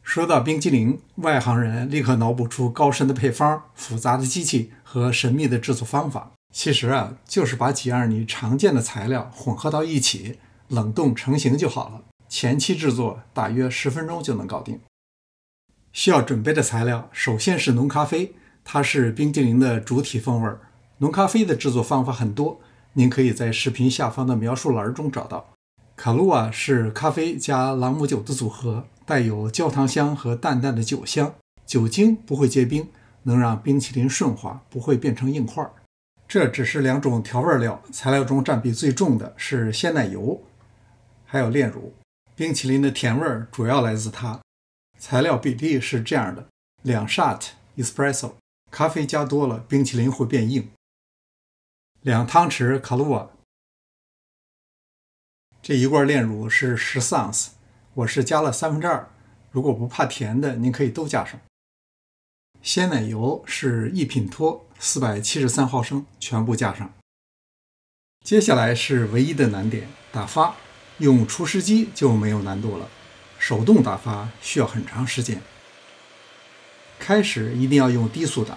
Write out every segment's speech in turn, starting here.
说到冰激凌，外行人立刻脑补出高深的配方、复杂的机器和神秘的制作方法。其实就是把几样你常见的材料混合到一起，冷冻成型就好了。前期制作大约10分钟就能搞定。需要准备的材料，首先是浓咖啡，它是冰激凌的主体风味。浓咖啡的制作方法很多，您可以在视频下方的描述栏中找到。卡露瓦是咖啡加朗姆酒的组合，带有焦糖香和淡淡的酒香，酒精不会结冰，能让冰淇淋顺滑，不会变成硬块。这只是2种调味料，材料中占比最重的是鲜奶油，还有炼乳。冰淇淋的甜味主要来自它。材料比例是这样的：2 shot espresso， 咖啡加多了，冰淇淋会变硬。2汤匙卡露瓦。这一罐炼乳是14盎司，我是加了2/3，如果不怕甜的，您可以都加上。鲜奶油是1品脱473毫升，全部加上。接下来是唯一的难点，打发。用除湿机就没有难度了，手动打发需要很长时间。开始一定要用低速打，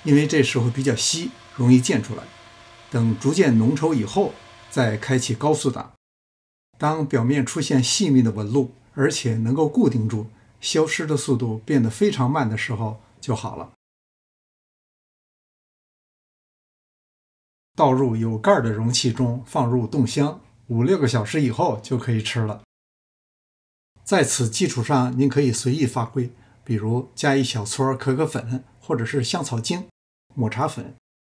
因为这时候比较稀，容易溅出来。等逐渐浓稠以后，再开启高速打。当表面出现细密的纹路，而且能够固定住，消失的速度变得非常慢的时候就好了。倒入有盖的容器中，放入冻箱，5-6个小时以后就可以吃了。在此基础上，您可以随意发挥，比如加一小撮可可粉，或者是香草精、抹茶粉，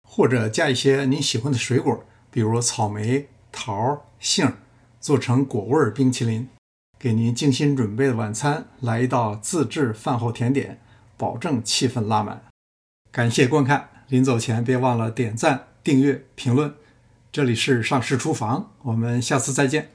或者加一些您喜欢的水果，比如草莓、桃、杏，做成果味冰淇淋。给您精心准备的晚餐来一道自制饭后甜点，保证气氛拉满。感谢观看，临走前别忘了点赞、订阅、评论。这里是上市厨房，我们下次再见。